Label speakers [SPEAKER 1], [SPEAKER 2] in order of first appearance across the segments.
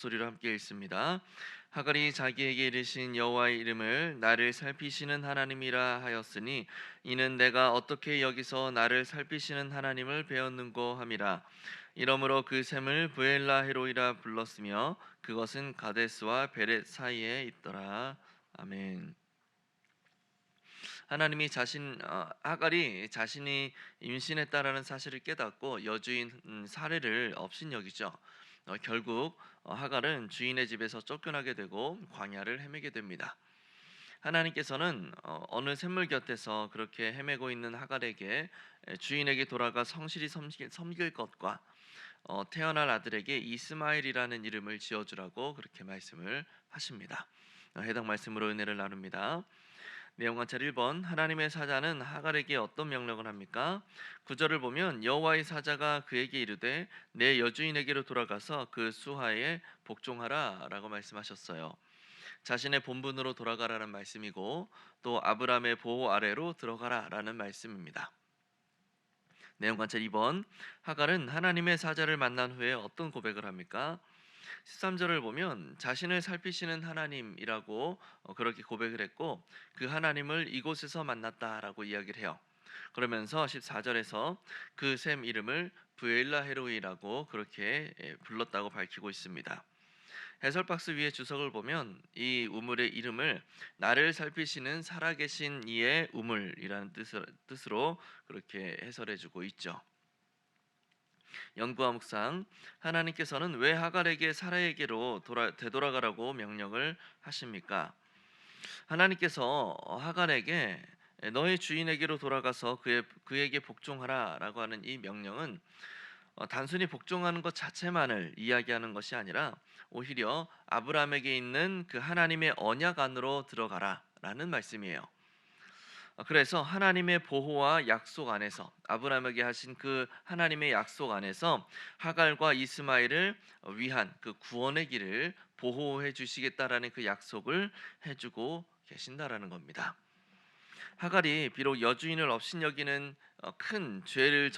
[SPEAKER 1] 소리로 함께 읽습니다. 하갈이 자기에게 이르신 여호와의 이름을 나를 살피시는 하나님이라 하였으니 이는 내가 어떻게 여기서 나를 살피시는 하나님을 배웠는고 함이라. 이러므로 그 샘을 부엘라 헤로이라 불렀으며 그것은 가데스와 베렛 사이에 있더라. 아멘. 하나님이 하갈이 자신이 임신했다라는 사실을 깨닫고 여주인 사례를 업신여기죠. 결국 하갈은 주인의 집에서 쫓겨나게 되고 광야를 헤매게 됩니다. 하나님께서는 어느 샘물 곁에서 그렇게 헤매고 있는 하갈에게 주인에게 돌아가 성실히 섬길 것과 태어날 아들에게 이스마엘이라는 이름을 지어주라고 그렇게 말씀을 하십니다. 해당 말씀으로 은혜를 나눕니다. 내용 관찰 1번. 하나님의 사자는 하갈에게 어떤 명령을 합니까? 구절을 보면 여호와의 사자가 그에게 이르되 내 여주인에게로 돌아가서 그 수하에 복종하라 라고 말씀하셨어요. 자신의 본분으로 돌아가라는 말씀이고 또 아브라함의 보호 아래로 들어가라 라는 말씀입니다. 내용 관찰 2번. 하갈은 하나님의 사자를 만난 후에 어떤 고백을 합니까? 13절을 보면 자신을 살피시는 하나님이라고 그렇게 고백을 했고 그 하나님을 이곳에서 만났다라고 이야기를 해요. 그러면서 14절에서 그 샘 이름을 부엘라 헤로이라고 그렇게 불렀다고 밝히고 있습니다. 해설 박스 위에 주석을 보면 이 우물의 이름을 나를 살피시는 살아계신 이의 우물이라는 뜻으로 그렇게 해설해주고 있죠. 연구와 묵상. 하나님께서는 왜 하갈에게 사라에게로 되돌아가라고 명령을 하십니까? 하나님께서 하갈에게 너의 주인에게로 돌아가서 그에게 복종하라라고 하는 이 명령은 단순히 복종하는 것 자체만을 이야기하는 것이 아니라 오히려 아브라함에게 있는 그 하나님의 언약 안으로 들어가라라는 말씀이에요. 그래서 하나님의 보호와 약속 안에서 아브라함에게 하신 그 하나님의 약속 안에서 하갈과 이스마엘을 위한 그 구원의 길을 보호해 주시겠다라는 그 약속을 해주고 계신다라는 겁니다. 하갈이 비록 여주인을 업신여기는 큰 죄를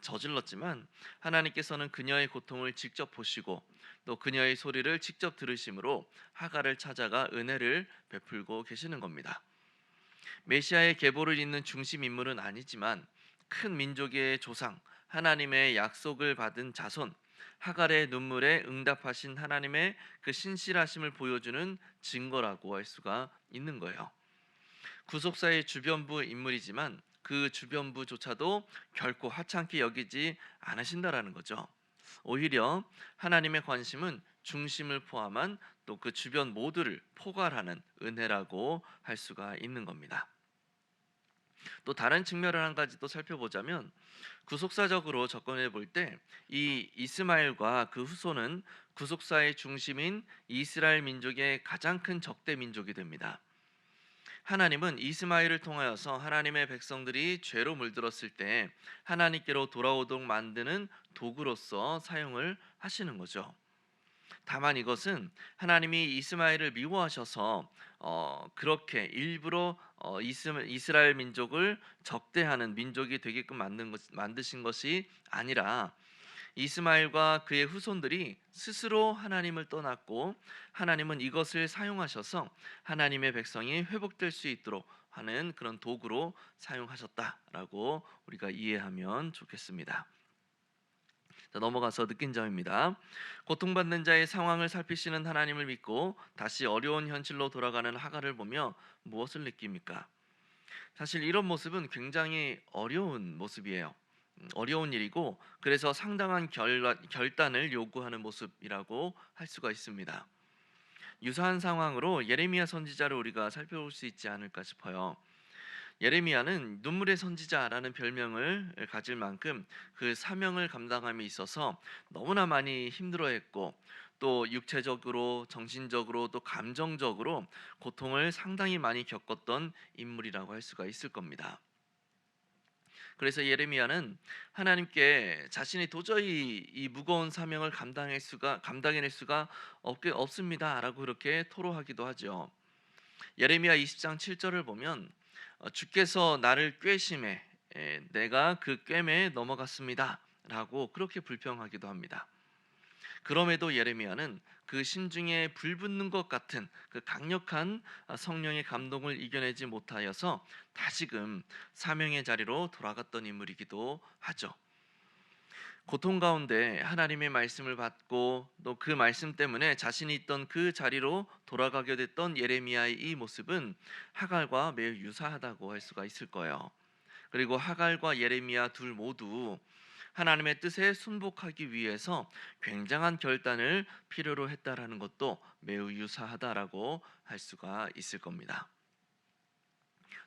[SPEAKER 1] 저질렀지만 하나님께서는 그녀의 고통을 직접 보시고 또 그녀의 소리를 직접 들으심으로 하갈을 찾아가 은혜를 베풀고 계시는 겁니다. 메시아의 계보를 잇는 중심 인물은 아니지만 큰 민족의 조상 하나님의 약속을 받은 자손 하갈의 눈물에 응답하신 하나님의 그 신실하심을 보여주는 증거라고 할 수가 있는 거예요. 구속사의 주변부 인물이지만 그 주변부조차도 결코 하찮게 여기지 않으신다라는 거죠. 오히려 하나님의 관심은 중심을 포함한 또 그 주변 모두를 포괄하는 은혜라고 할 수가 있는 겁니다. 또 다른 측면을 한 가지 또 살펴보자면 구속사적으로 접근해 볼 때 이 이스마엘과 그 후손은 구속사의 중심인 이스라엘 민족의 가장 큰 적대 민족이 됩니다. 하나님은 이스마엘을 통하여서 하나님의 백성들이 죄로 물들었을 때 하나님께로 돌아오도록 만드는 도구로서 사용을 하시는 거죠. 다만 이것은 하나님이 이스마엘을 미워하셔서 그렇게 일부러 이스라엘 민족을 적대하는 민족이 되게끔 만드신 것이 아니라 이스마엘과 그의 후손들이 스스로 하나님을 떠났고 하나님은 이것을 사용하셔서 하나님의 백성이 회복될 수 있도록 하는 그런 도구로 사용하셨다라고 우리가 이해하면 좋겠습니다. 자, 넘어가서 느낀 점입니다. 고통받는 자의 상황을 살피시는 하나님을 믿고 다시 어려운 현실로 돌아가는 하갈을 보며 무엇을 느낍니까? 사실 이런 모습은 굉장히 어려운 모습이에요. 어려운 일이고 그래서 상당한 결단을 요구하는 모습이라고 할 수가 있습니다. 유사한 상황으로 예레미야 선지자를 우리가 살펴볼 수 있지 않을까 싶어요. 예레미야는 눈물의 선지자라는 별명을 가질 만큼 그 사명을 감당함에 있어서 너무나 많이 힘들어했고 또 육체적으로 정신적으로 또 감정적으로 고통을 상당히 많이 겪었던 인물이라고 할 수가 있을 겁니다. 그래서 예레미야는 하나님께 자신이 도저히 이 무거운 사명을 감당해낼 수가 없습니다라고 그렇게 토로하기도 하죠. 예레미야 20장 7절을 보면 주께서 나를 꾀심에 내가 그 꾀매에 넘어갔습니다라고 그렇게 불평하기도 합니다. 그럼에도 예레미야는 그 심중에 불붙는 것 같은 그 강력한 성령의 감동을 이겨내지 못하여서 다시금 사명의 자리로 돌아갔던 인물이기도 하죠. 고통 가운데 하나님의 말씀을 받고 또 그 말씀 때문에 자신이 있던 그 자리로 돌아가게 됐던 예레미야의 이 모습은 하갈과 매우 유사하다고 할 수가 있을 거예요. 그리고 하갈과 예레미야 둘 모두 하나님의 뜻에 순복하기 위해서 굉장한 결단을 필요로 했다라는 것도 매우 유사하다라고 할 수가 있을 겁니다.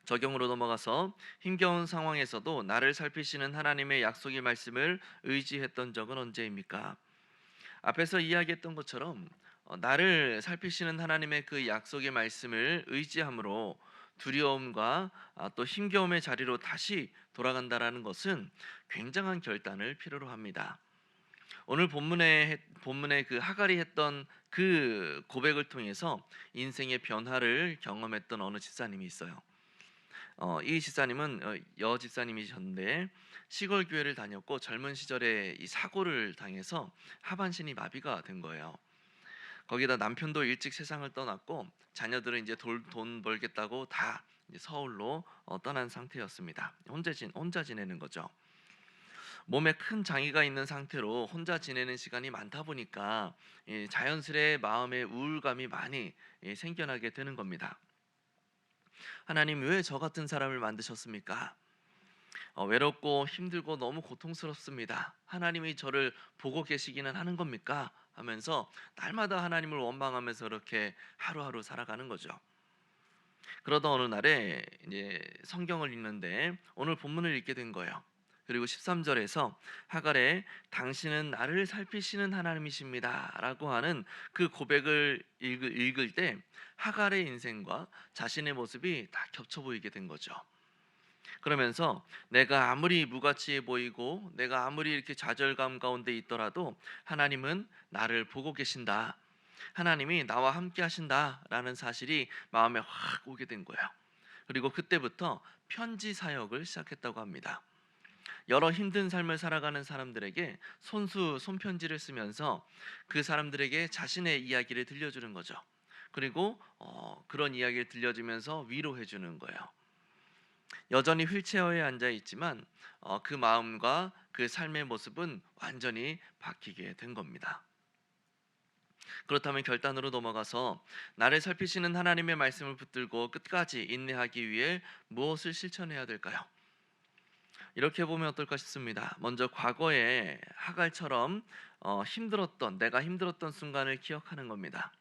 [SPEAKER 1] 적용으로 넘어가서 힘겨운 상황에서도 나를 살피시는 하나님의 약속의 말씀을 의지했던 적은 언제입니까? 앞에서 이야기했던 것처럼 나를 살피시는 하나님의 그 약속의 말씀을 의지함으로 두려움과 또 힘겨움의 자리로 다시 돌아간다라는 것은 굉장한 결단을 필요로 합니다. 오늘 본문에 그 하갈이 했던 그 고백을 통해서 인생의 변화를 경험했던 어느 집사님이 있어요. 이 집사님은 여 집사님이셨는데 시골 교회를 다녔고 젊은 시절에 이 사고를 당해서 하반신이 마비가 된 거예요. 거기다 남편도 일찍 세상을 떠났고 자녀들은 이제 돈 벌겠다고 다 이제 서울로 떠난 상태였습니다. 혼자 지내는 거죠. 몸에 큰 장애가 있는 상태로 혼자 지내는 시간이 많다 보니까 자연스레 마음에 우울감이 많이 생겨나게 되는 겁니다. 하나님 왜 저 같은 사람을 만드셨습니까? 외롭고 힘들고 너무 고통스럽습니다. 하나님이 저를 보고 계시기는 하는 겁니까? 하면서 날마다 하나님을 원망하면서 이렇게 하루하루 살아가는 거죠. 그러던 어느 날에 이제 성경을 읽는데 오늘 본문을 읽게 된 거예요. 그리고 13절에서 하갈의 당신은 나를 살피시는 하나님이십니다 라고 하는 그 고백을 읽을 때 하갈의 인생과 자신의 모습이 다 겹쳐 보이게 된 거죠. 그러면서 내가 아무리 무가치해 보이고 내가 아무리 이렇게 좌절감 가운데 있더라도 하나님은 나를 보고 계신다. 하나님이 나와 함께 하신다라는 사실이 마음에 확 오게 된 거예요. 그리고 그때부터 편지 사역을 시작했다고 합니다. 여러 힘든 삶을 살아가는 사람들에게 손편지를 쓰면서 그 사람들에게 자신의 이야기를 들려주는 거죠. 그리고 그런 이야기를 들려주면서 위로해 주는 거예요. 여전히 휠체어에 앉아 있지만 그 마음과 그 삶의 모습은 완전히 바뀌게 된 겁니다. 그렇다면 결단으로 넘어가서 나를 살피시는 하나님의 말씀을 붙들고 끝까지 인내하기 위해 무엇을 실천해야 될까요? 이렇게 보면 어떨까 싶습니다. 먼저 과거에 하갈처럼 내가 힘들었던 순간을 기억하는 겁니다.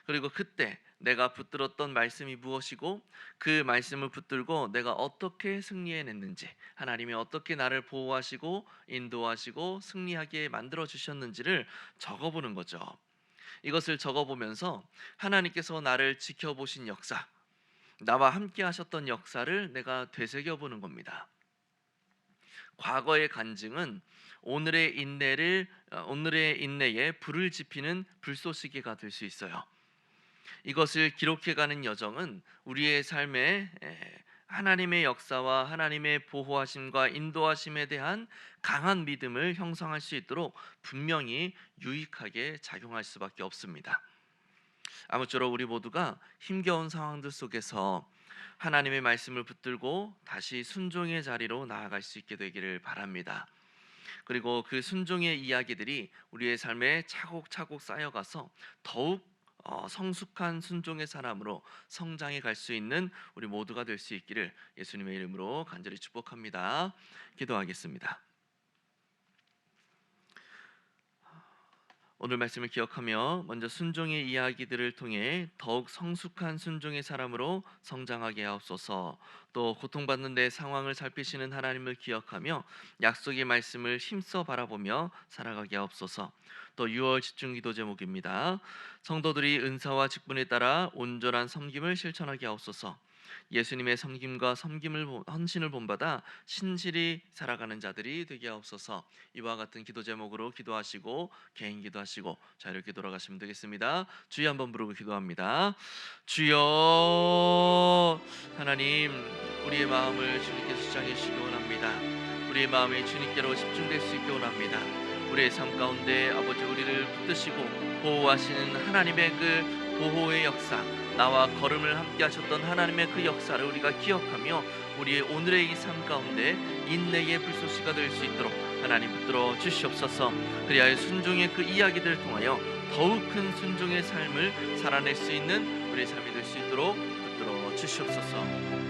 [SPEAKER 1] 그리고 그때 내가 붙들었던 말씀이 무엇이고 그 말씀을 붙들고 내가 어떻게 승리해냈는지, 하나님이 어떻게 나를 보호하시고 인도하시고 승리하게 만들어 주셨는지를 적어보는 거죠. 이것을 적어보면서 하나님께서 나를 지켜보신 역사, 나와 함께 하셨던 역사를 내가 되새겨보는 겁니다. 과거의 간증은 오늘의 인내에 불을 지피는 불쏘시개가 될 수 있어요. 이것을 기록해가는 여정은 우리의 삶에 하나님의 역사와 하나님의 보호하심과 인도하심에 대한 강한 믿음을 형성할 수 있도록 분명히 유익하게 작용할 수밖에 없습니다. 아무쪼록 우리 모두가 힘겨운 상황들 속에서 하나님의 말씀을 붙들고 다시 순종의 자리로 나아갈 수 있게 되기를 바랍니다. 그리고 그 순종의 이야기들이 우리의 삶에 차곡차곡 쌓여가서 더욱 성숙한 순종의 사람으로 성장해 갈 수 있는 우리 모두가 될 수 있기를 예수님의 이름으로 간절히 축복합니다. 기도하겠습니다. 오늘 말씀을 기억하며 먼저 순종의 이야기들을 통해 더욱 성숙한 순종의 사람으로 성장하게 하옵소서. 또 고통받는 내 상황을 살피시는 하나님을 기억하며 약속의 말씀을 힘써 바라보며 살아가게 하옵소서. 또 6월 집중기도 제목입니다. 성도들이 은사와 직분에 따라 온전한 섬김을 실천하게 하옵소서. 예수님의 섬김과 헌신을 본받아 신실히 살아가는 자들이 되게 하옵소서. 이와 같은 기도 제목으로 기도하시고 개인 기도하시고 자유롭게 돌아가시면 되겠습니다. 주여 한번 부르고 기도합니다. 주여. 하나님, 우리의 마음을 주님께 수장해 주시기 원합니다. 우리의 마음이 주님께로 집중될 수 있게 원합니다. 우리의 삶 가운데 아버지 우리를 붙드시고 보호하시는 하나님의 그 보호의 역사, 나와 걸음을 함께 하셨던 하나님의 그 역사를 우리가 기억하며 우리의 오늘의 이 삶 가운데 인내의 불쏘시가 될 수 있도록 하나님 붙들어 주시옵소서. 그리하여 순종의 그 이야기들을 통하여 더욱 큰 순종의 삶을 살아낼 수 있는 우리의 삶이 될 수 있도록 붙들어 주시옵소서.